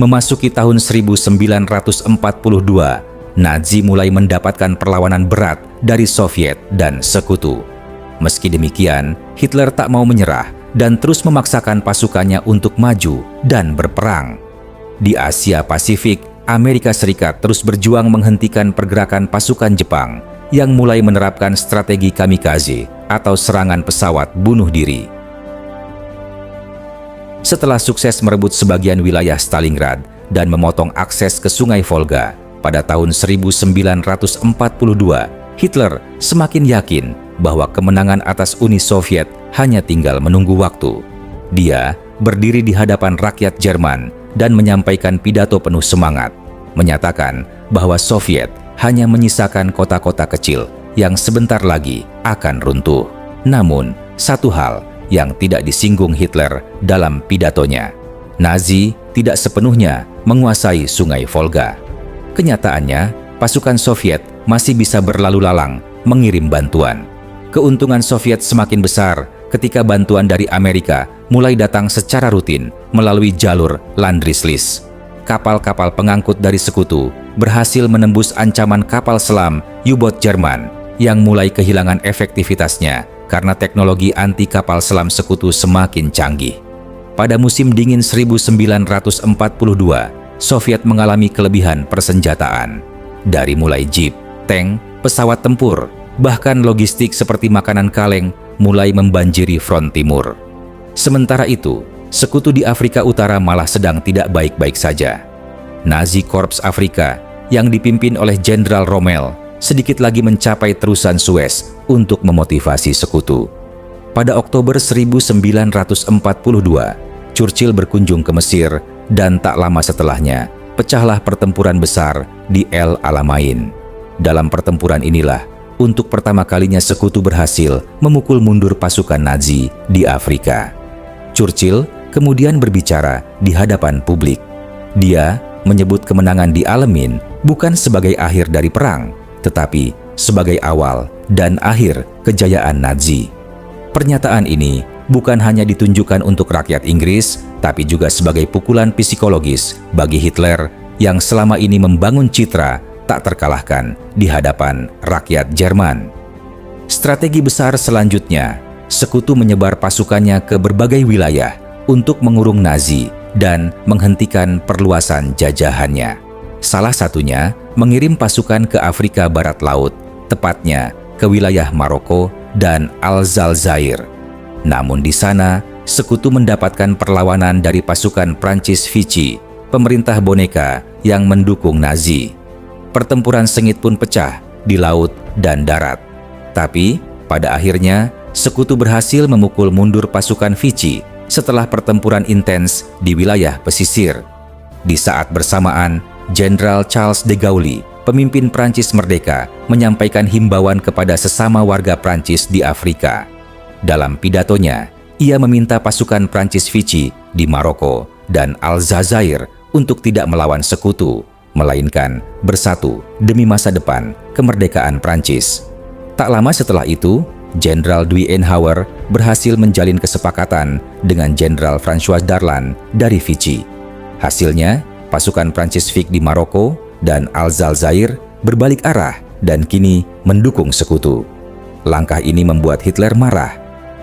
Memasuki tahun 1942, Nazi mulai mendapatkan perlawanan berat dari Soviet dan sekutu. Meski demikian, Hitler tak mau menyerah dan terus memaksakan pasukannya untuk maju dan berperang. Di Asia Pasifik, Amerika Serikat terus berjuang menghentikan pergerakan pasukan Jepang yang mulai menerapkan strategi kamikaze atau serangan pesawat bunuh diri. Setelah sukses merebut sebagian wilayah Stalingrad dan memotong akses ke Sungai Volga, pada tahun 1942, Hitler semakin yakin bahwa kemenangan atas Uni Soviet hanya tinggal menunggu waktu. Dia berdiri di hadapan rakyat Jerman dan menyampaikan pidato penuh semangat, menyatakan bahwa Soviet hanya menyisakan kota-kota kecil yang sebentar lagi akan runtuh. Namun, satu hal yang tidak disinggung Hitler dalam pidatonya, Nazi tidak sepenuhnya menguasai Sungai Volga. Kenyataannya, pasukan Soviet masih bisa berlalu lalang mengirim bantuan. Keuntungan Soviet semakin besar ketika bantuan dari Amerika mulai datang secara rutin melalui jalur Land-Rich-List. Kapal-kapal pengangkut dari sekutu berhasil menembus ancaman kapal selam U-boat Jerman yang mulai kehilangan efektivitasnya karena teknologi anti kapal selam sekutu semakin canggih. Pada musim dingin 1942, Soviet mengalami kelebihan persenjataan. Dari mulai jeep, tank, pesawat tempur, bahkan logistik seperti makanan kaleng mulai membanjiri front timur. Sementara itu, sekutu di Afrika Utara malah sedang tidak baik-baik saja. Nazi Korps Afrika yang dipimpin oleh Jenderal Rommel sedikit lagi mencapai terusan Suez untuk memotivasi sekutu. Pada Oktober 1942, Churchill berkunjung ke Mesir dan tak lama setelahnya pecahlah pertempuran besar di El Alamein. Dalam pertempuran inilah untuk pertama kalinya sekutu berhasil memukul mundur pasukan Nazi di Afrika. Churchill kemudian berbicara di hadapan publik. Dia menyebut kemenangan di Alamein bukan sebagai akhir dari perang, tetapi sebagai awal dan akhir kejayaan Nazi. Pernyataan ini bukan hanya ditunjukkan untuk rakyat Inggris, tapi juga sebagai pukulan psikologis bagi Hitler yang selama ini membangun citra tak terkalahkan di hadapan rakyat Jerman. Strategi besar selanjutnya, sekutu menyebar pasukannya ke berbagai wilayah untuk mengurung Nazi dan menghentikan perluasan jajahannya. Salah satunya mengirim pasukan ke Afrika Barat Laut, tepatnya ke wilayah Maroko dan Aljazair. Namun di sana, sekutu mendapatkan perlawanan dari pasukan Prancis Vichy, pemerintah boneka yang mendukung Nazi. Pertempuran sengit pun pecah di laut dan darat. Tapi, pada akhirnya, sekutu berhasil memukul mundur pasukan Vichy setelah pertempuran intens di wilayah pesisir. Di saat bersamaan, Jenderal Charles de Gaulle, pemimpin Prancis merdeka, menyampaikan himbauan kepada sesama warga Prancis di Afrika. Dalam pidatonya, ia meminta pasukan Prancis Vichy di Maroko dan Aljazair untuk tidak melawan sekutu, melainkan bersatu demi masa depan kemerdekaan Prancis. Tak lama setelah itu, Jenderal Duy-en-Hauer berhasil menjalin kesepakatan dengan Jenderal François Darlan dari Vichy. Hasilnya, pasukan Prancis Vichy di Maroko dan Aljazair berbalik arah dan kini mendukung sekutu. Langkah ini membuat Hitler marah.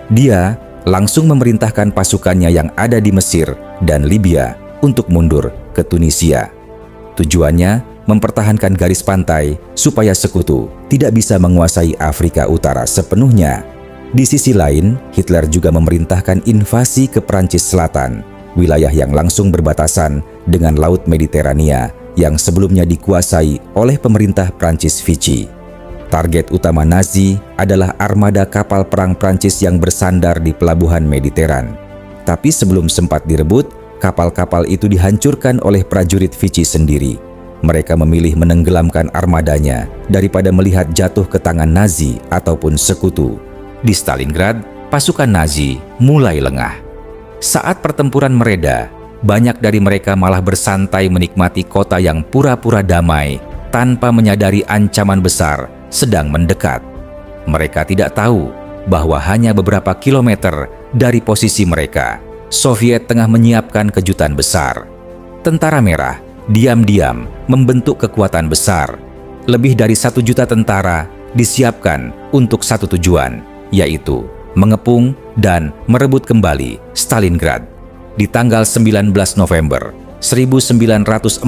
Dia langsung memerintahkan pasukannya yang ada di Mesir dan Libya untuk mundur ke Tunisia. Tujuannya mempertahankan garis pantai supaya sekutu tidak bisa menguasai Afrika Utara sepenuhnya. Di sisi lain, Hitler juga memerintahkan invasi ke Prancis Selatan, wilayah yang langsung berbatasan dengan Laut Mediterania yang sebelumnya dikuasai oleh pemerintah Prancis Vichy. Target utama Nazi adalah armada kapal perang Prancis yang bersandar di pelabuhan Mediteran. Tapi sebelum sempat direbut, kapal-kapal itu dihancurkan oleh prajurit Vichy sendiri. Mereka memilih menenggelamkan armadanya daripada melihat jatuh ke tangan Nazi ataupun sekutu. Di Stalingrad, pasukan Nazi mulai lengah. Saat pertempuran mereda, banyak dari mereka malah bersantai menikmati kota yang pura-pura damai tanpa menyadari ancaman besar sedang mendekat. Mereka tidak tahu bahwa hanya beberapa kilometer dari posisi mereka, Soviet tengah menyiapkan kejutan besar. Tentara Merah diam-diam membentuk kekuatan besar. Lebih dari 1 juta tentara disiapkan untuk satu tujuan, yaitu mengepung dan merebut kembali Stalingrad. Di tanggal 19 November 1942,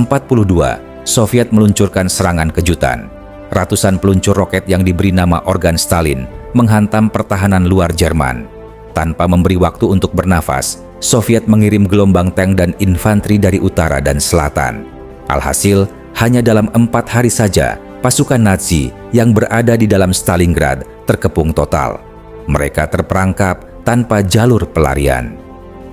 Soviet meluncurkan serangan kejutan. Ratusan peluncur roket yang diberi nama organ Stalin menghantam pertahanan luar Jerman. Tanpa memberi waktu untuk bernafas, Soviet mengirim gelombang tank dan infanteri dari utara dan selatan. Alhasil, hanya dalam 4 hari saja, pasukan Nazi yang berada di dalam Stalingrad terkepung total. Mereka terperangkap tanpa jalur pelarian.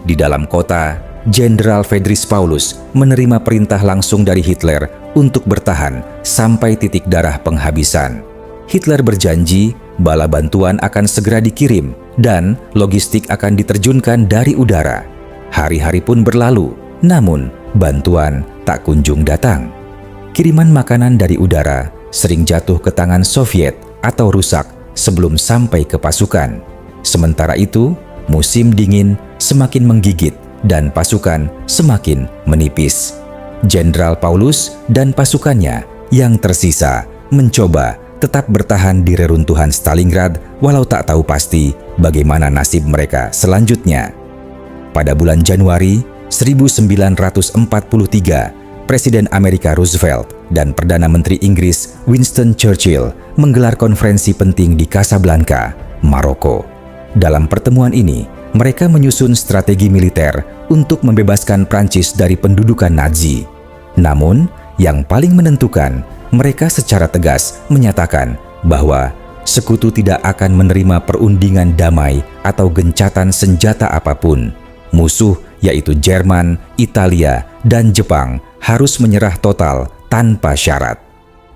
Di dalam kota, Jenderal Friedrich Paulus menerima perintah langsung dari Hitler untuk bertahan sampai titik darah penghabisan. Hitler berjanji bala bantuan akan segera dikirim dan logistik akan diterjunkan dari udara. Hari-hari pun berlalu, namun bantuan tak kunjung datang. Kiriman makanan dari udara sering jatuh ke tangan Soviet atau rusak sebelum sampai ke pasukan. Sementara itu, musim dingin semakin menggigit dan pasukan semakin menipis. Jenderal Paulus dan pasukannya yang tersisa mencoba tetap bertahan di reruntuhan Stalingrad walau tak tahu pasti bagaimana nasib mereka selanjutnya. Pada bulan Januari 1943, Presiden Amerika Roosevelt dan Perdana Menteri Inggris Winston Churchill menggelar konferensi penting di Casablanca, Maroko. Dalam pertemuan ini, mereka menyusun strategi militer untuk membebaskan Prancis dari pendudukan Nazi. Namun, yang paling menentukan, mereka secara tegas menyatakan bahwa sekutu tidak akan menerima perundingan damai atau gencatan senjata apapun. Musuh, yaitu Jerman, Italia, dan Jepang, harus menyerah total tanpa syarat.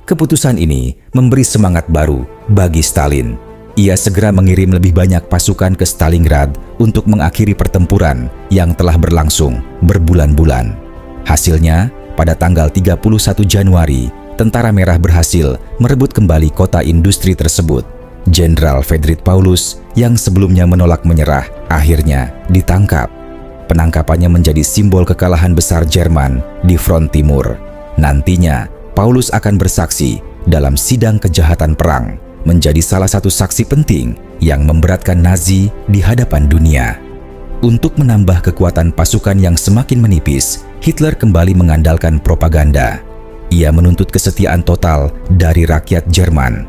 Keputusan ini memberi semangat baru bagi Stalin. Ia segera mengirim lebih banyak pasukan ke Stalingrad untuk mengakhiri pertempuran yang telah berlangsung berbulan-bulan. Hasilnya, pada tanggal 31 Januari, Tentara Merah berhasil merebut kembali kota industri tersebut. Jenderal Friedrich Paulus yang sebelumnya menolak menyerah akhirnya ditangkap. Penangkapannya menjadi simbol kekalahan besar Jerman di front timur. Nantinya, Paulus akan bersaksi dalam sidang kejahatan perang, menjadi salah satu saksi penting yang memberatkan Nazi di hadapan dunia. Untuk menambah kekuatan pasukan yang semakin menipis, Hitler kembali mengandalkan propaganda. Ia menuntut kesetiaan total dari rakyat Jerman.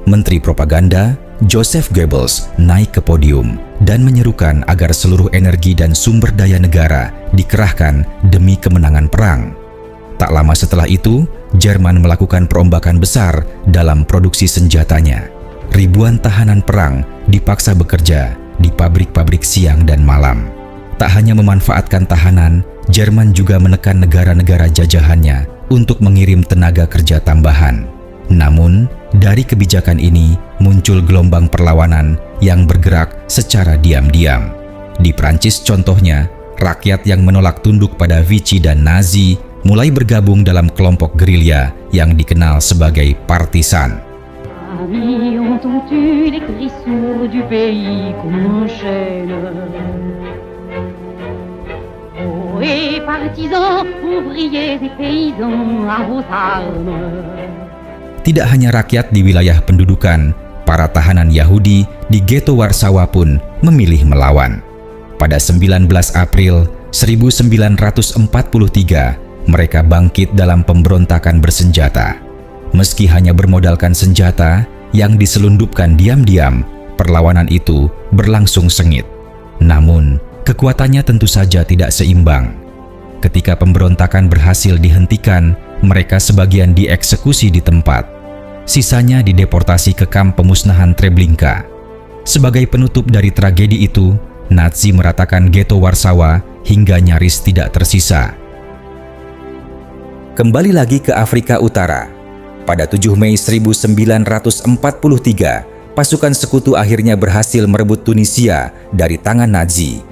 Menteri propaganda Joseph Goebbels naik ke podium dan menyerukan agar seluruh energi dan sumber daya negara dikerahkan demi kemenangan perang. Tak lama setelah itu, Jerman melakukan perombakan besar dalam produksi senjatanya. Ribuan tahanan perang dipaksa bekerja di pabrik-pabrik siang dan malam. Tak hanya memanfaatkan tahanan, Jerman juga menekan negara-negara jajahannya untuk mengirim tenaga kerja tambahan. Namun, dari kebijakan ini muncul gelombang perlawanan yang bergerak secara diam-diam. Di Prancis contohnya, rakyat yang menolak tunduk pada Vichy dan Nazi mulai bergabung dalam kelompok gerilya yang dikenal sebagai partisan. Tidak hanya rakyat di wilayah pendudukan, para tahanan Yahudi di ghetto Warsawa pun memilih melawan. Pada 19 April 1943, mereka bangkit dalam pemberontakan bersenjata. Meski hanya bermodalkan senjata yang diselundupkan diam-diam, perlawanan itu berlangsung sengit. Namun, kekuatannya tentu saja tidak seimbang. Ketika pemberontakan berhasil dihentikan, mereka sebagian dieksekusi di tempat. Sisanya dideportasi ke kamp pemusnahan Treblinka. Sebagai penutup dari tragedi itu, Nazi meratakan ghetto Warsawa hingga nyaris tidak tersisa. Kembali lagi ke Afrika Utara. Pada 7 Mei 1943, pasukan sekutu akhirnya berhasil merebut Tunisia dari tangan Nazi.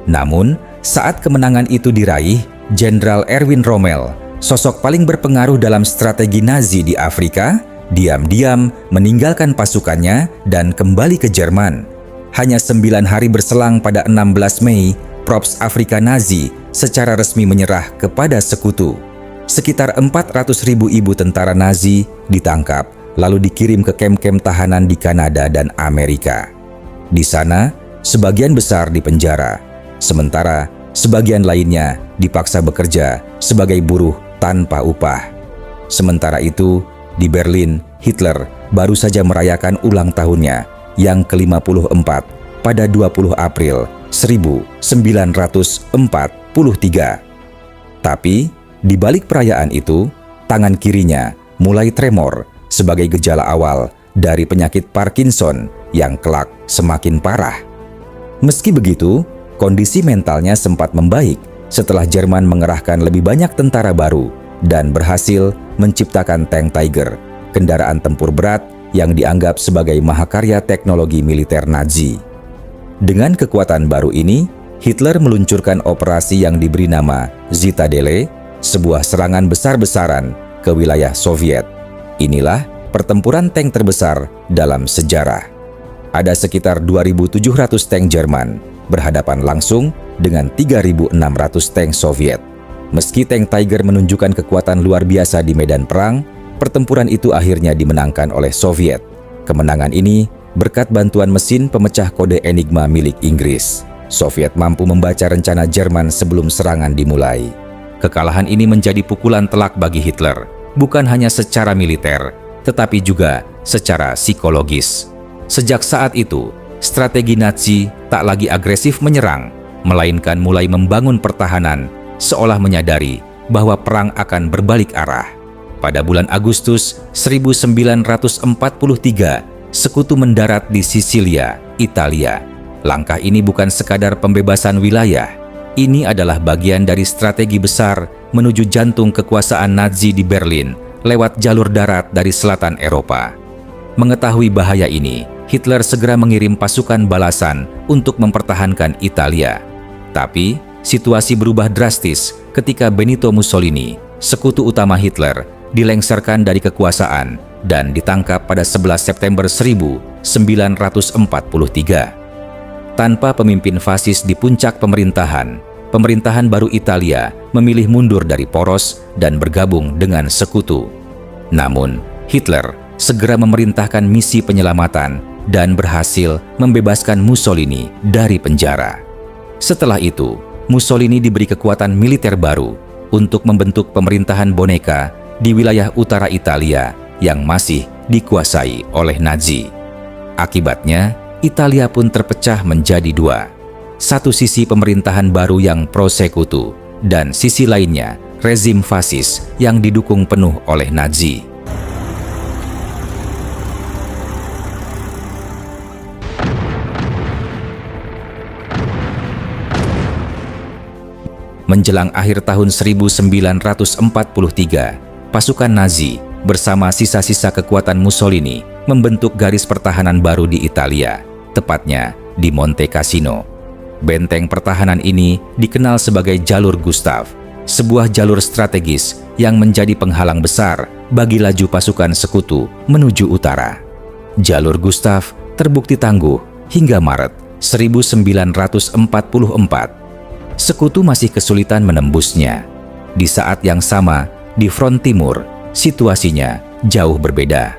Namun, saat kemenangan itu diraih, Jenderal Erwin Rommel, sosok paling berpengaruh dalam strategi Nazi di Afrika, diam-diam meninggalkan pasukannya dan kembali ke Jerman. Hanya 9 hari berselang pada 16 Mei, Korps Afrika Nazi secara resmi menyerah kepada sekutu. Sekitar 400.000 ibu tentara Nazi ditangkap lalu dikirim ke kem-kem tahanan di Kanada dan Amerika. Di sana, sebagian besar dipenjara, sementara sebagian lainnya dipaksa bekerja sebagai buruh tanpa upah. Sementara itu, di Berlin, Hitler baru saja merayakan ulang tahunnya yang ke-54 pada 20 April 1943. Tapi, di balik perayaan itu, tangan kirinya mulai tremor sebagai gejala awal dari penyakit Parkinson yang kelak semakin parah. Meski begitu, kondisi mentalnya sempat membaik setelah Jerman mengerahkan lebih banyak tentara baru dan berhasil menciptakan tank Tiger, kendaraan tempur berat yang dianggap sebagai mahakarya teknologi militer Nazi. Dengan kekuatan baru ini, Hitler meluncurkan operasi yang diberi nama Zitadelle, sebuah serangan besar-besaran ke wilayah Soviet. Inilah pertempuran tank terbesar dalam sejarah. Ada sekitar 2.700 tank Jerman berhadapan langsung dengan 3.600 tank Soviet. Meski tank Tiger menunjukkan kekuatan luar biasa di medan perang, pertempuran itu akhirnya dimenangkan oleh Soviet. Kemenangan ini berkat bantuan mesin pemecah kode Enigma milik Inggris. Soviet mampu membaca rencana Jerman sebelum serangan dimulai. Kekalahan ini menjadi pukulan telak bagi Hitler, bukan hanya secara militer, tetapi juga secara psikologis. Sejak saat itu, strategi Nazi tak lagi agresif menyerang, melainkan mulai membangun pertahanan, seolah menyadari bahwa perang akan berbalik arah. Pada bulan Agustus 1943, sekutu mendarat di Sisilia, Italia. Langkah ini bukan sekadar pembebasan wilayah. Ini adalah bagian dari strategi besar menuju jantung kekuasaan Nazi di Berlin lewat jalur darat dari selatan Eropa. Mengetahui bahaya ini, Hitler segera mengirim pasukan balasan untuk mempertahankan Italia. Tapi, situasi berubah drastis ketika Benito Mussolini, sekutu utama Hitler, dilengsarkan dari kekuasaan dan ditangkap pada 11 September 1943. Tanpa pemimpin fasis di puncak pemerintahan baru Italia memilih mundur dari poros dan bergabung dengan sekutu. Namun, Hitler segera memerintahkan misi penyelamatan dan berhasil membebaskan Mussolini dari penjara. Setelah itu, Mussolini diberi kekuatan militer baru untuk membentuk pemerintahan boneka di wilayah utara Italia yang masih dikuasai oleh Nazi. Akibatnya, Italia pun terpecah menjadi dua. Satu sisi pemerintahan baru yang pro-sekutu, dan sisi lainnya rezim fasis yang didukung penuh oleh Nazi. Menjelang akhir tahun 1943, pasukan Nazi bersama sisa-sisa kekuatan Mussolini membentuk garis pertahanan baru di Italia, tepatnya di Monte Cassino. Benteng pertahanan ini dikenal sebagai Jalur Gustav, sebuah jalur strategis yang menjadi penghalang besar bagi laju pasukan sekutu menuju utara. Jalur Gustav terbukti tangguh hingga Maret 1944. Sekutu masih kesulitan menembusnya. Di saat yang sama, di front timur, situasinya jauh berbeda.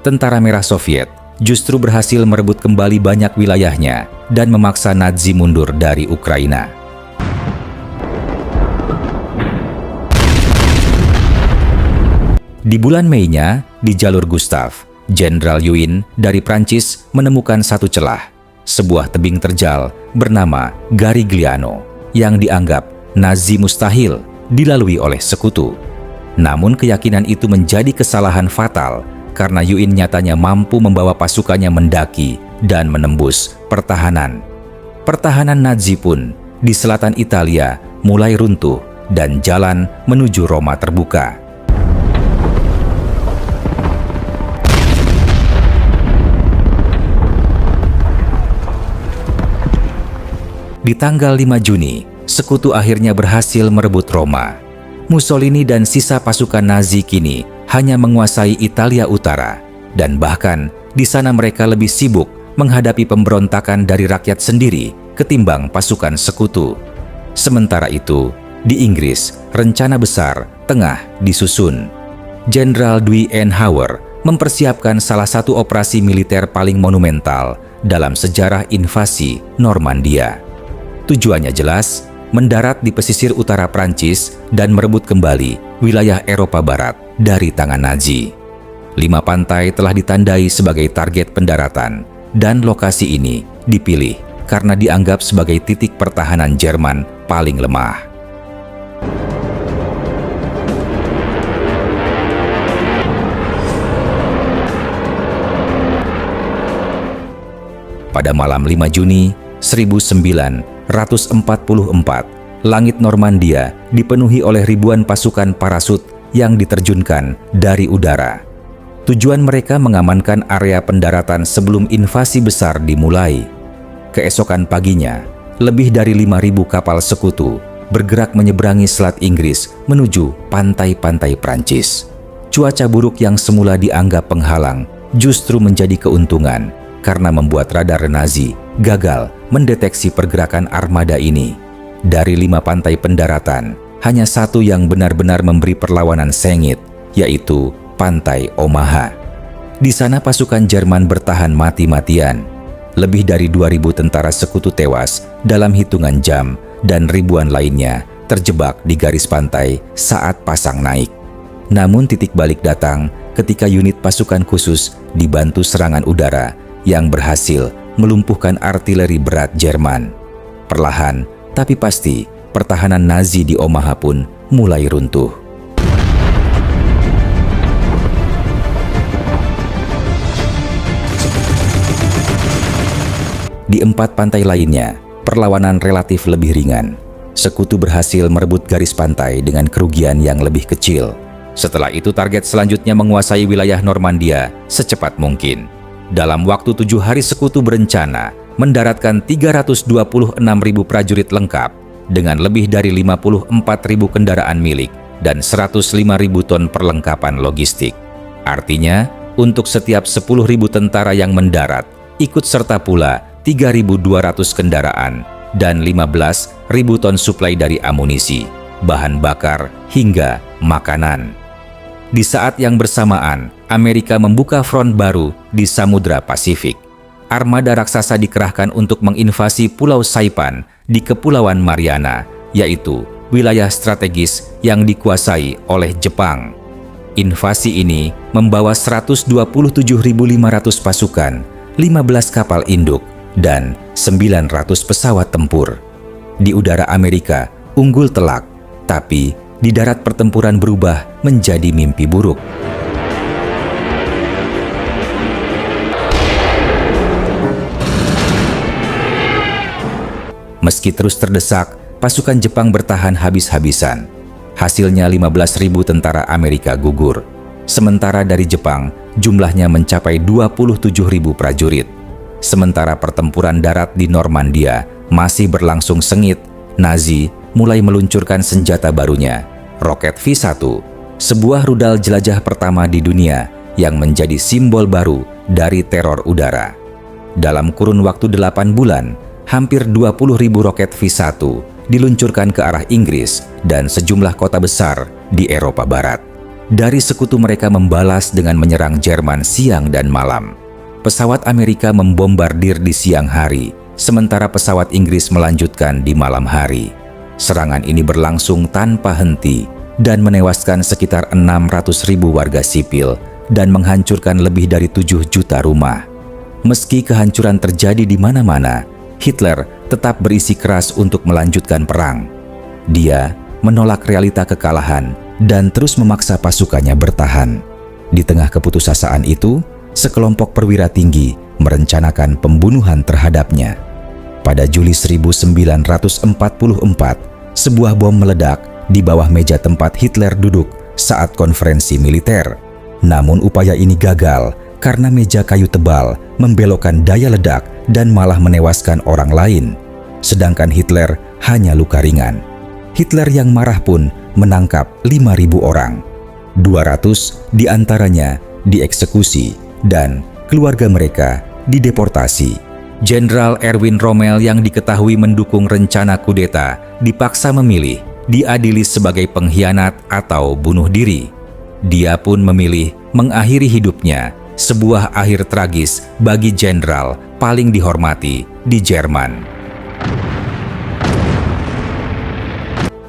Tentara Merah Soviet justru berhasil merebut kembali banyak wilayahnya dan memaksa Nazi mundur dari Ukraina. Di bulan Meinya, di Jalur Gustav, Jenderal Yuin dari Prancis menemukan satu celah, sebuah tebing terjal bernama Garigliano, yang dianggap Nazi mustahil dilalui oleh sekutu. Namun keyakinan itu menjadi kesalahan fatal karena Yuin nyatanya mampu membawa pasukannya mendaki dan menembus pertahanan. Pertahanan Nazi pun di selatan Italia mulai runtuh dan jalan menuju Roma terbuka. Di tanggal 5 Juni, sekutu akhirnya berhasil merebut Roma. Mussolini dan sisa pasukan Nazi kini hanya menguasai Italia Utara, dan bahkan di sana mereka lebih sibuk menghadapi pemberontakan dari rakyat sendiri ketimbang pasukan sekutu. Sementara itu, di Inggris, rencana besar tengah disusun. Jenderal Eisenhower mempersiapkan salah satu operasi militer paling monumental dalam sejarah invasi Normandia. Tujuannya jelas, mendarat di pesisir utara Prancis dan merebut kembali wilayah Eropa Barat dari tangan Nazi. 5 pantai telah ditandai sebagai target pendaratan, dan lokasi ini dipilih karena dianggap sebagai titik pertahanan Jerman paling lemah. Pada malam 5 Juni 1944, langit Normandia dipenuhi oleh ribuan pasukan parasut yang diterjunkan dari udara. Tujuan mereka mengamankan area pendaratan sebelum invasi besar dimulai. Keesokan paginya, lebih dari 5.000 kapal sekutu bergerak menyeberangi Selat Inggris menuju pantai-pantai Prancis. Cuaca buruk yang semula dianggap penghalang justru menjadi keuntungan karena membuat radar Nazi gagal mendeteksi pergerakan armada ini. Dari 5 pantai pendaratan, hanya satu yang benar-benar memberi perlawanan sengit, yaitu Pantai Omaha. Di sana pasukan Jerman bertahan mati-matian. Lebih dari 2.000 tentara sekutu tewas dalam hitungan jam dan ribuan lainnya terjebak di garis pantai saat pasang naik. Namun titik balik datang ketika unit pasukan khusus dibantu serangan udara yang berhasil melumpuhkan artileri berat Jerman. Perlahan tapi pasti, pertahanan Nazi di Omaha pun mulai runtuh. Di 4 pantai lainnya, perlawanan relatif lebih ringan. Sekutu berhasil merebut garis pantai dengan kerugian yang lebih kecil. Setelah itu target selanjutnya menguasai wilayah Normandia secepat mungkin. Dalam waktu 7 hari sekutu berencana mendaratkan 326.000 prajurit lengkap dengan lebih dari 54.000 kendaraan milik dan 105.000 ton perlengkapan logistik. Artinya, untuk setiap 10.000 tentara yang mendarat, ikut serta pula 3.200 kendaraan dan 15.000 ton suplai dari amunisi, bahan bakar, hingga makanan. Di saat yang bersamaan, Amerika membuka front baru di Samudra Pasifik. Armada raksasa dikerahkan untuk menginvasi Pulau Saipan di Kepulauan Mariana, yaitu wilayah strategis yang dikuasai oleh Jepang. Invasi ini membawa 127.500 pasukan, 15 kapal induk, dan 900 pesawat tempur. Di udara Amerika unggul telak, tapi di darat pertempuran berubah menjadi mimpi buruk. Meski terus terdesak, pasukan Jepang bertahan habis-habisan. Hasilnya 15.000 tentara Amerika gugur. Sementara dari Jepang, jumlahnya mencapai 27.000 prajurit. Sementara pertempuran darat di Normandia masih berlangsung sengit, Nazi mulai meluncurkan senjata barunya, roket V1, sebuah rudal jelajah pertama di dunia yang menjadi simbol baru dari teror udara. Dalam kurun waktu 8 bulan, hampir 20.000 roket V1 diluncurkan ke arah Inggris dan sejumlah kota besar di Eropa Barat. Dari sekutu mereka membalas dengan menyerang Jerman siang dan malam. Pesawat Amerika membombardir di siang hari, sementara pesawat Inggris melanjutkan di malam hari. Serangan ini berlangsung tanpa henti dan menewaskan sekitar 600.000 warga sipil dan menghancurkan lebih dari 7 juta rumah. Meski kehancuran terjadi di mana-mana, Hitler tetap berisi keras untuk melanjutkan perang. Dia menolak realita kekalahan dan terus memaksa pasukannya bertahan. Di tengah keputusasaan itu, sekelompok perwira tinggi merencanakan pembunuhan terhadapnya. Pada Juli 1944, sebuah bom meledak di bawah meja tempat Hitler duduk saat konferensi militer. Namun upaya ini gagal karena meja kayu tebal membelokkan daya ledak dan malah menewaskan orang lain. Sedangkan Hitler hanya luka ringan. Hitler yang marah pun menangkap 5.000 orang. 200 diantaranya dieksekusi dan keluarga mereka dideportasi. Jenderal Erwin Rommel yang diketahui mendukung rencana kudeta dipaksa memilih diadili sebagai pengkhianat atau bunuh diri. Dia pun memilih mengakhiri hidupnya, sebuah akhir tragis bagi jenderal paling dihormati di Jerman.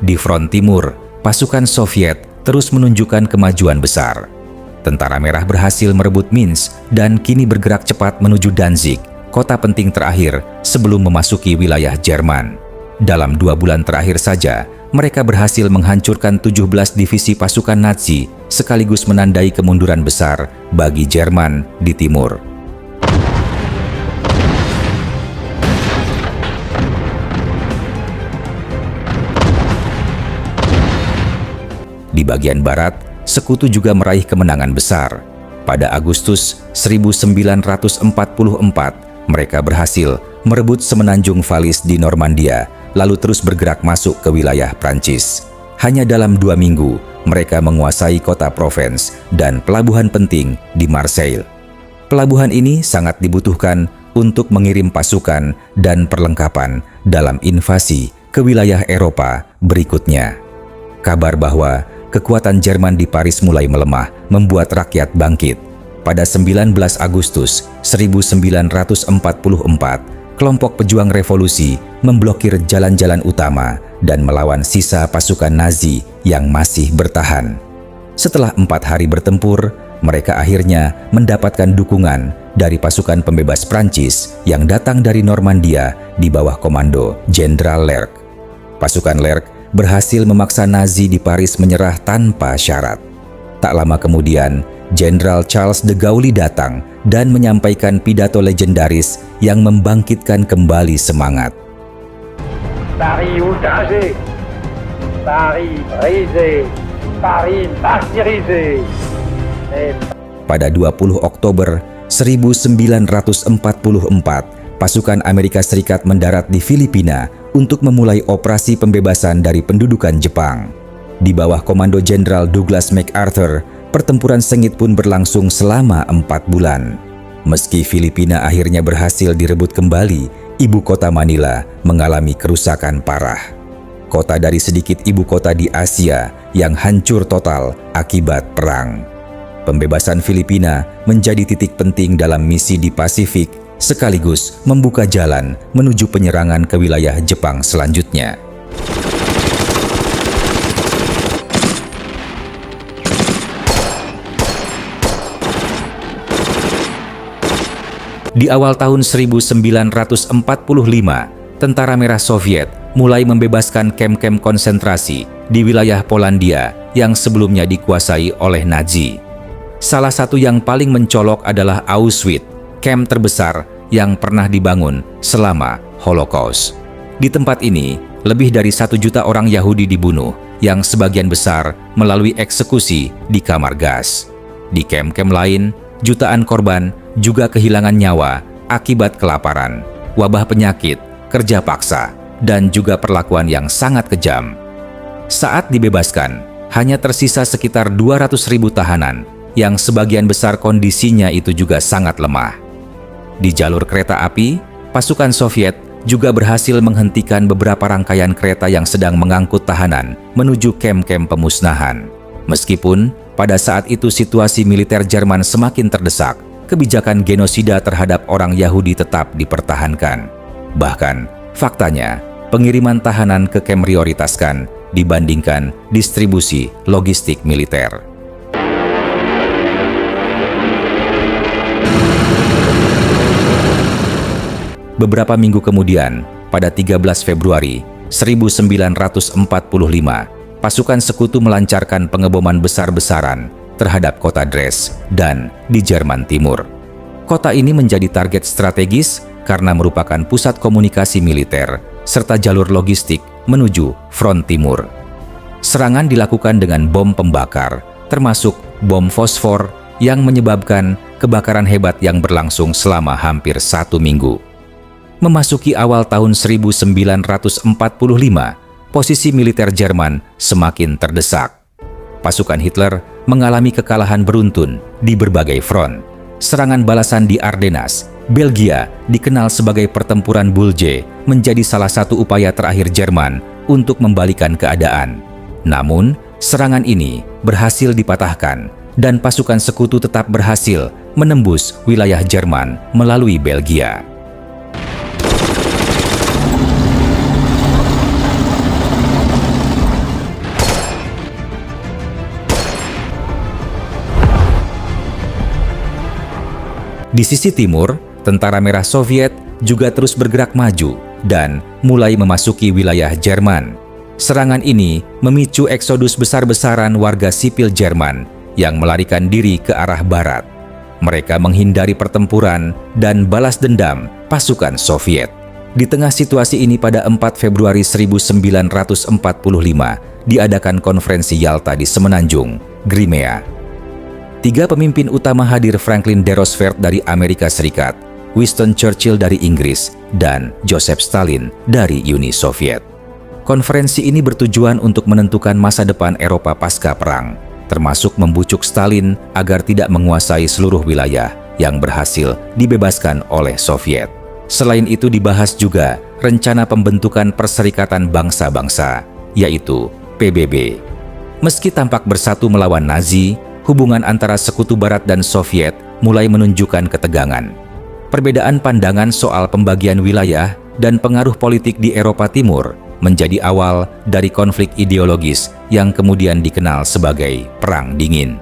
Di front timur, pasukan Soviet terus menunjukkan kemajuan besar. Tentara Merah berhasil merebut Minsk dan kini bergerak cepat menuju Danzig, kota penting terakhir sebelum memasuki wilayah Jerman. Dalam 2 bulan terakhir saja, mereka berhasil menghancurkan 17 divisi pasukan Nazi, sekaligus menandai kemunduran besar bagi Jerman di timur. Di bagian barat, Sekutu juga meraih kemenangan besar. Pada Agustus 1944, mereka berhasil merebut semenanjung Valais di Normandia, lalu terus bergerak masuk ke wilayah Prancis. Hanya dalam 2 minggu, mereka menguasai kota Provence dan pelabuhan penting di Marseille. Pelabuhan ini sangat dibutuhkan untuk mengirim pasukan dan perlengkapan dalam invasi ke wilayah Eropa berikutnya. Kabar bahwa kekuatan Jerman di Paris mulai melemah membuat rakyat bangkit. Pada 19 Agustus 1944, kelompok pejuang revolusi memblokir jalan-jalan utama dan melawan sisa pasukan Nazi yang masih bertahan. Setelah 4 hari bertempur, mereka akhirnya mendapatkan dukungan dari pasukan pembebas Prancis yang datang dari Normandia di bawah komando Jenderal Lerck. Pasukan Lerck berhasil memaksa Nazi di Paris menyerah tanpa syarat. Tak lama kemudian, Jenderal Charles de Gaulle datang dan menyampaikan pidato legendaris yang membangkitkan kembali semangat. Paris outragé, Paris brisé, Paris martyrisé. Pada 20 Oktober 1944, pasukan Amerika Serikat mendarat di Filipina untuk memulai operasi pembebasan dari pendudukan Jepang. Di bawah komando Jenderal Douglas MacArthur, pertempuran sengit pun berlangsung selama 4 bulan. Meski Filipina akhirnya berhasil direbut kembali, ibu kota Manila mengalami kerusakan parah. Kota dari sedikit ibu kota di Asia yang hancur total akibat perang. Pembebasan Filipina menjadi titik penting dalam misi di Pasifik, sekaligus membuka jalan menuju penyerangan ke wilayah Jepang selanjutnya. Di awal tahun 1945, Tentara Merah Soviet mulai membebaskan kem-kem konsentrasi di wilayah Polandia yang sebelumnya dikuasai oleh Nazi. Salah satu yang paling mencolok adalah Auschwitz, kem terbesar yang pernah dibangun selama Holocaust. Di tempat ini, lebih dari 1 juta orang Yahudi dibunuh, yang sebagian besar melalui eksekusi di kamar gas. Di kem-kem lain, jutaan korban juga kehilangan nyawa akibat kelaparan, wabah penyakit, kerja paksa, dan juga perlakuan yang sangat kejam. Saat dibebaskan, hanya tersisa sekitar 200.000 tahanan, yang sebagian besar kondisinya itu juga sangat lemah. Di jalur kereta api, pasukan Soviet juga berhasil menghentikan beberapa rangkaian kereta yang sedang mengangkut tahanan menuju kem-kem pemusnahan. Meskipun pada saat itu situasi militer Jerman semakin terdesak, kebijakan genosida terhadap orang Yahudi tetap dipertahankan. Bahkan, faktanya, pengiriman tahanan ke kem prioritaskan dibandingkan distribusi logistik militer. Beberapa minggu kemudian, pada 13 Februari 1945, pasukan Sekutu melancarkan pengeboman besar-besaran terhadap kota Dres dan di Jerman Timur. Kota ini menjadi target strategis karena merupakan pusat komunikasi militer serta jalur logistik menuju front timur. Serangan dilakukan dengan bom pembakar, termasuk bom fosfor yang menyebabkan kebakaran hebat yang berlangsung selama hampir 1 minggu. Memasuki awal tahun 1945, posisi militer Jerman semakin terdesak. Pasukan Hitler mengalami kekalahan beruntun di berbagai front. Serangan balasan di Ardennes Belgia, dikenal sebagai pertempuran Bulge, menjadi salah satu upaya terakhir Jerman untuk membalikan keadaan. Namun, serangan ini berhasil dipatahkan dan pasukan sekutu tetap berhasil menembus wilayah Jerman melalui Belgia. Di sisi timur, Tentara Merah Soviet juga terus bergerak maju dan mulai memasuki wilayah Jerman. Serangan ini memicu eksodus besar-besaran warga sipil Jerman yang melarikan diri ke arah barat. Mereka menghindari pertempuran dan balas dendam pasukan Soviet. Di tengah situasi ini pada 4 Februari 1945 diadakan konferensi Yalta di Semenanjung, Crimea. 3 pemimpin utama hadir: Franklin D. Roosevelt dari Amerika Serikat, Winston Churchill dari Inggris, dan Joseph Stalin dari Uni Soviet. Konferensi ini bertujuan untuk menentukan masa depan Eropa pasca perang, termasuk membujuk Stalin agar tidak menguasai seluruh wilayah yang berhasil dibebaskan oleh Soviet. Selain itu dibahas juga rencana pembentukan Perserikatan Bangsa-Bangsa, yaitu PBB. Meski tampak bersatu melawan Nazi, hubungan antara Sekutu Barat dan Soviet mulai menunjukkan ketegangan. Perbedaan pandangan soal pembagian wilayah dan pengaruh politik di Eropa Timur menjadi awal dari konflik ideologis yang kemudian dikenal sebagai Perang Dingin.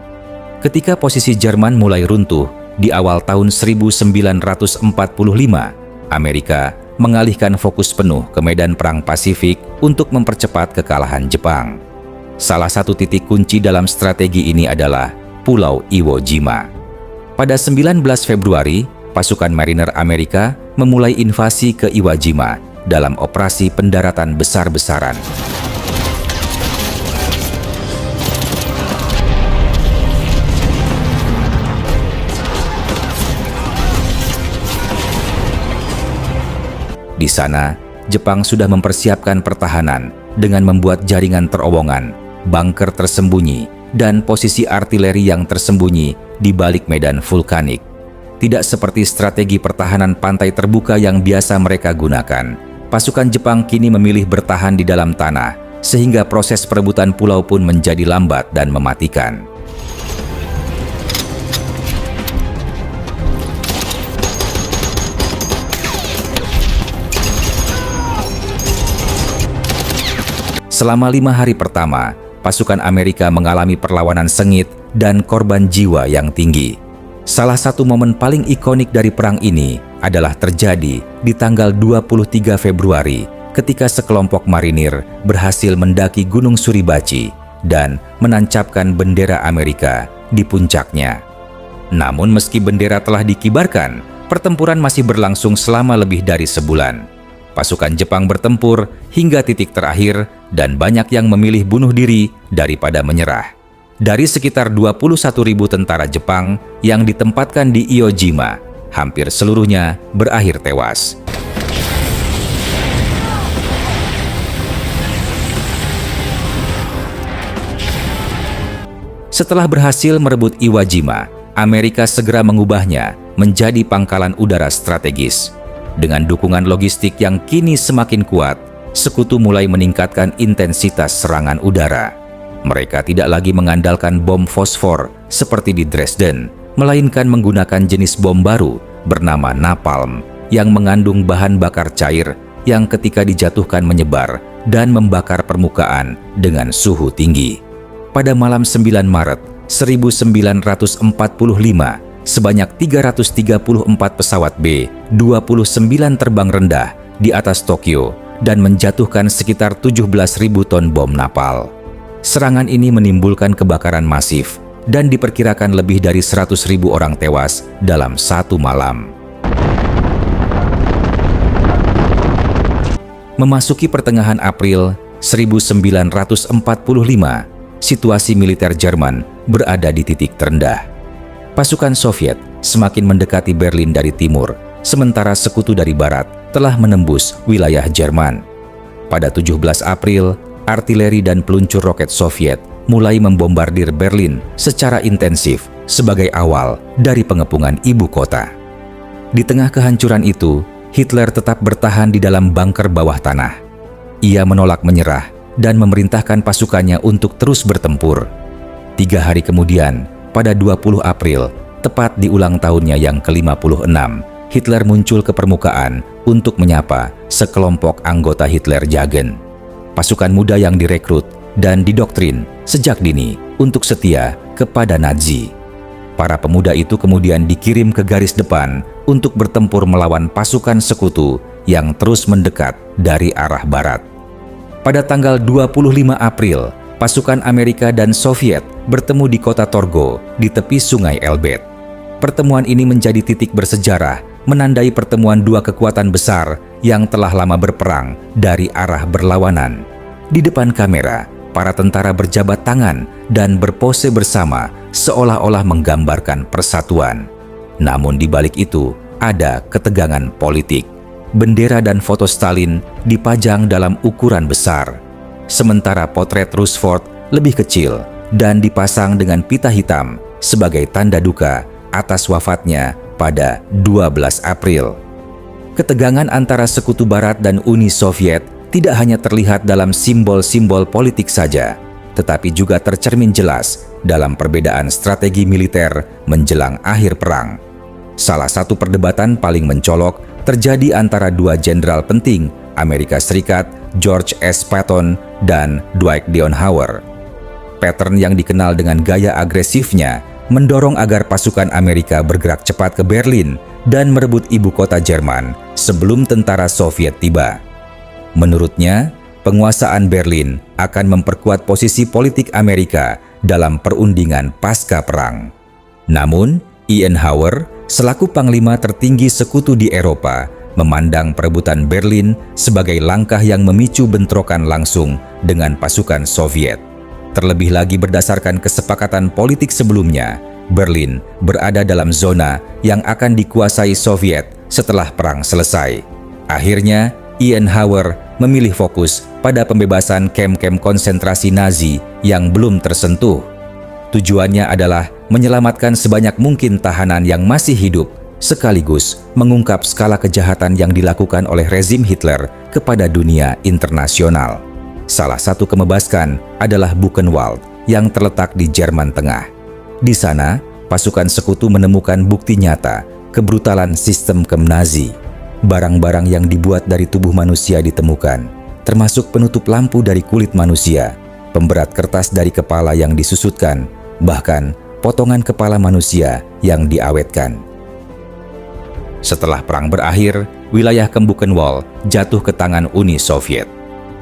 Ketika posisi Jerman mulai runtuh di awal tahun 1945, Amerika mengalihkan fokus penuh ke medan Perang Pasifik untuk mempercepat kekalahan Jepang. Salah satu titik kunci dalam strategi ini adalah Pulau Iwo Jima. Pada 19 Februari, pasukan mariner Amerika memulai invasi ke Iwo Jima dalam operasi pendaratan besar-besaran. Di sana, Jepang sudah mempersiapkan pertahanan dengan membuat jaringan terowongan, bunker tersembunyi, dan posisi artileri yang tersembunyi di balik medan vulkanik. Tidak seperti strategi pertahanan pantai terbuka yang biasa mereka gunakan, pasukan Jepang kini memilih bertahan di dalam tanah, sehingga proses perebutan pulau pun menjadi lambat dan mematikan. Selama 5 hari pertama, pasukan Amerika mengalami perlawanan sengit dan korban jiwa yang tinggi. Salah satu momen paling ikonik dari perang ini adalah terjadi di tanggal 23 Februari ketika sekelompok marinir berhasil mendaki Gunung Suribachi dan menancapkan bendera Amerika di puncaknya. Namun meski bendera telah dikibarkan, pertempuran masih berlangsung selama lebih dari sebulan. Pasukan Jepang bertempur hingga titik terakhir dan banyak yang memilih bunuh diri daripada menyerah. Dari sekitar 21.000 tentara Jepang yang ditempatkan di Iwo Jima, hampir seluruhnya berakhir tewas. Setelah berhasil merebut Iwo Jima, Amerika segera mengubahnya menjadi pangkalan udara strategis. Dengan dukungan logistik yang kini semakin kuat, Sekutu mulai meningkatkan intensitas serangan udara. Mereka tidak lagi mengandalkan bom fosfor seperti di Dresden, melainkan menggunakan jenis bom baru bernama napalm yang mengandung bahan bakar cair yang ketika dijatuhkan menyebar dan membakar permukaan dengan suhu tinggi. Pada malam 9 Maret 1945, sebanyak 334 pesawat B-29 terbang rendah di atas Tokyo dan menjatuhkan sekitar 17.000 ton bom napal. Serangan ini menimbulkan kebakaran masif dan diperkirakan lebih dari 100.000 orang tewas dalam satu malam. Memasuki pertengahan April 1945, situasi militer Jerman berada di titik terendah. Pasukan Soviet semakin mendekati Berlin dari timur, sementara Sekutu dari barat telah menembus wilayah Jerman. Pada 17 April, artileri dan peluncur roket Soviet mulai membombardir Berlin secara intensif sebagai awal dari pengepungan ibu kota. Di tengah kehancuran itu, Hitler tetap bertahan di dalam bunker bawah tanah. Ia menolak menyerah dan memerintahkan pasukannya untuk terus bertempur. 3 hari kemudian, pada 20 April, tepat di ulang tahunnya yang ke-56, Hitler muncul ke permukaan untuk menyapa sekelompok anggota Hitlerjugend. Pasukan muda yang direkrut dan didoktrin sejak dini untuk setia kepada Nazi. Para pemuda itu kemudian dikirim ke garis depan untuk bertempur melawan pasukan sekutu yang terus mendekat dari arah barat. Pada tanggal 25 April, pasukan Amerika dan Soviet bertemu di kota Torgo di tepi sungai Elbe. Pertemuan ini menjadi titik bersejarah, menandai pertemuan dua kekuatan besar yang telah lama berperang dari arah berlawanan. Di depan kamera, para tentara berjabat tangan dan berpose bersama seolah-olah menggambarkan persatuan. Namun di balik itu ada ketegangan politik. Bendera dan foto Stalin dipajang dalam ukuran besar, sementara potret Roosevelt lebih kecil dan dipasang dengan pita hitam sebagai tanda duka atas wafatnya pada 12 April. Ketegangan antara Sekutu Barat dan Uni Soviet tidak hanya terlihat dalam simbol-simbol politik saja, tetapi juga tercermin jelas dalam perbedaan strategi militer menjelang akhir perang. Salah satu perdebatan paling mencolok terjadi antara dua jenderal penting Amerika Serikat, George S. Patton dan Dwight Eisenhower. Patton yang dikenal dengan gaya agresifnya mendorong agar pasukan Amerika bergerak cepat ke Berlin dan merebut ibu kota Jerman sebelum tentara Soviet tiba. Menurutnya, penguasaan Berlin akan memperkuat posisi politik Amerika dalam perundingan pasca perang. Namun, Eisenhower, selaku panglima tertinggi sekutu di Eropa, memandang perebutan Berlin sebagai langkah yang memicu bentrokan langsung dengan pasukan Soviet. Terlebih lagi berdasarkan kesepakatan politik sebelumnya, Berlin berada dalam zona yang akan dikuasai Soviet setelah perang selesai. Akhirnya, Eisenhower memilih fokus pada pembebasan kem-kem konsentrasi Nazi yang belum tersentuh. Tujuannya adalah menyelamatkan sebanyak mungkin tahanan yang masih hidup, sekaligus mengungkap skala kejahatan yang dilakukan oleh rezim Hitler kepada dunia internasional. Salah satu kemebaskan adalah Buchenwald yang terletak di Jerman Tengah. Di sana, pasukan sekutu menemukan bukti nyata kebrutalan sistem kem Nazi. Barang-barang yang dibuat dari tubuh manusia ditemukan, termasuk penutup lampu dari kulit manusia, pemberat kertas dari kepala yang disusutkan, bahkan potongan kepala manusia yang diawetkan. Setelah perang berakhir, wilayah kem Buchenwald jatuh ke tangan Uni Soviet.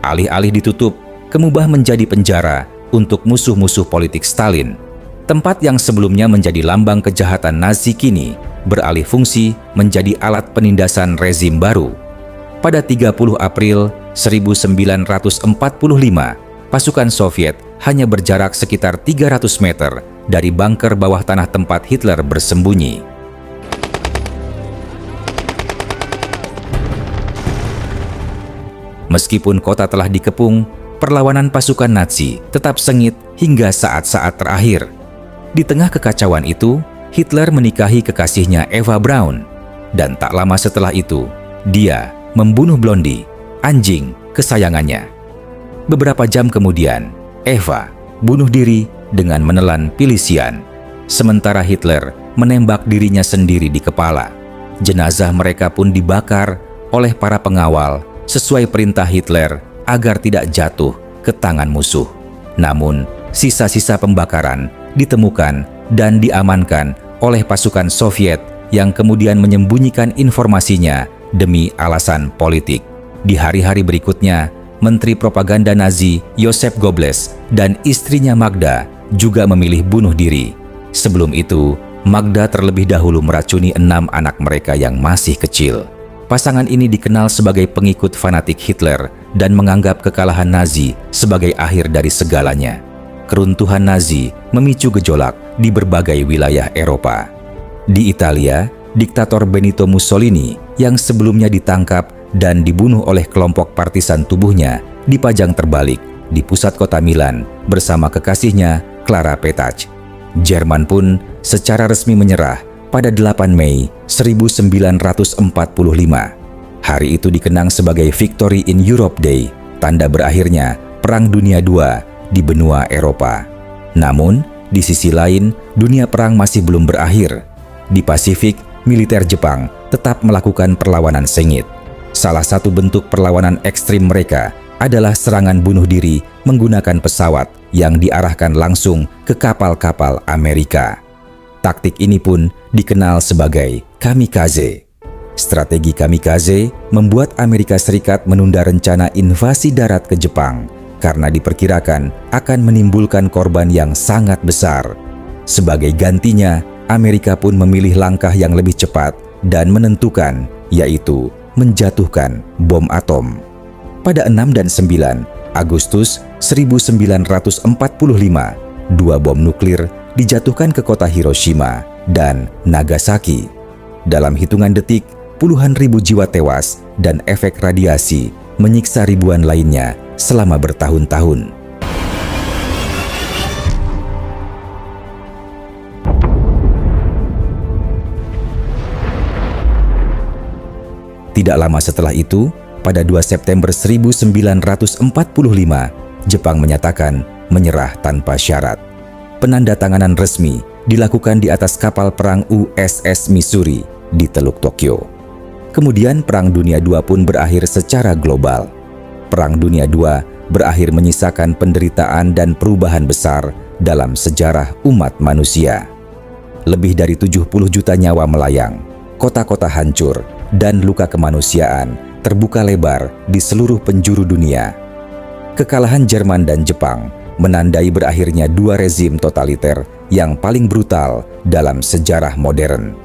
Alih-alih ditutup, kemubah menjadi penjara untuk musuh-musuh politik Stalin. Tempat yang sebelumnya menjadi lambang kejahatan Nazi kini beralih fungsi menjadi alat penindasan rezim baru. Pada 30 April 1945, pasukan Soviet hanya berjarak sekitar 300 meter dari bunker bawah tanah tempat Hitler bersembunyi. Meskipun kota telah dikepung, perlawanan pasukan Nazi tetap sengit hingga saat-saat terakhir. Di tengah kekacauan itu, Hitler menikahi kekasihnya Eva Braun, dan tak lama setelah itu, dia membunuh Blondie, anjing kesayangannya. Beberapa jam kemudian, Eva bunuh diri dengan menelan pilisian, sementara Hitler menembak dirinya sendiri di kepala. Jenazah mereka pun dibakar oleh para pengawal sesuai perintah Hitler agar tidak jatuh ke tangan musuh. Namun, sisa-sisa pembakaran ditemukan dan diamankan oleh pasukan Soviet yang kemudian menyembunyikan informasinya demi alasan politik. Di hari-hari berikutnya, Menteri Propaganda Nazi Joseph Goebbels dan istrinya Magda juga memilih bunuh diri. Sebelum itu, Magda terlebih dahulu meracuni 6 anak mereka yang masih kecil. Pasangan ini dikenal sebagai pengikut fanatik Hitler dan menganggap kekalahan Nazi sebagai akhir dari segalanya. Keruntuhan Nazi memicu gejolak di berbagai wilayah Eropa. Di Italia, diktator Benito Mussolini yang sebelumnya ditangkap dan dibunuh oleh kelompok partisan tubuhnya dipajang terbalik di pusat kota Milan bersama kekasihnya Clara Petacci. Jerman pun secara resmi menyerah pada 8 Mei 1945. Hari itu dikenang sebagai Victory in Europe Day, tanda berakhirnya Perang Dunia II di benua Eropa. Namun, di sisi lain, dunia perang masih belum berakhir. Di Pasifik, militer Jepang tetap melakukan perlawanan sengit. Salah satu bentuk perlawanan ekstrim mereka adalah serangan bunuh diri menggunakan pesawat yang diarahkan langsung ke kapal-kapal Amerika. Taktik ini pun dikenal sebagai kamikaze. Strategi kamikaze membuat Amerika Serikat menunda rencana invasi darat ke Jepang karena diperkirakan akan menimbulkan korban yang sangat besar. Sebagai gantinya, Amerika pun memilih langkah yang lebih cepat dan menentukan, yaitu menjatuhkan bom atom. Pada 6 dan 9 Agustus 1945, 2 bom nuklir dijatuhkan ke kota Hiroshima dan Nagasaki. Dalam hitungan detik, puluhan ribu jiwa tewas dan efek radiasi menyiksa ribuan lainnya selama bertahun-tahun. Tidak lama setelah itu, pada 2 September 1945, Jepang menyatakan menyerah tanpa syarat. Penandatanganan resmi dilakukan di atas kapal perang USS Missouri di Teluk Tokyo. Kemudian Perang Dunia II pun berakhir secara global. Perang Dunia II berakhir menyisakan penderitaan dan perubahan besar dalam sejarah umat manusia. Lebih dari 70 juta nyawa melayang, kota-kota hancur, dan luka kemanusiaan terbuka lebar di seluruh penjuru dunia. Kekalahan Jerman dan Jepang menandai berakhirnya 2 rezim totaliter yang paling brutal dalam sejarah modern.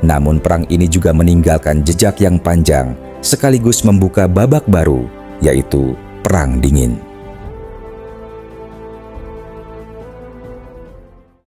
Namun perang ini juga meninggalkan jejak yang panjang sekaligus membuka babak baru, yaitu Perang Dingin.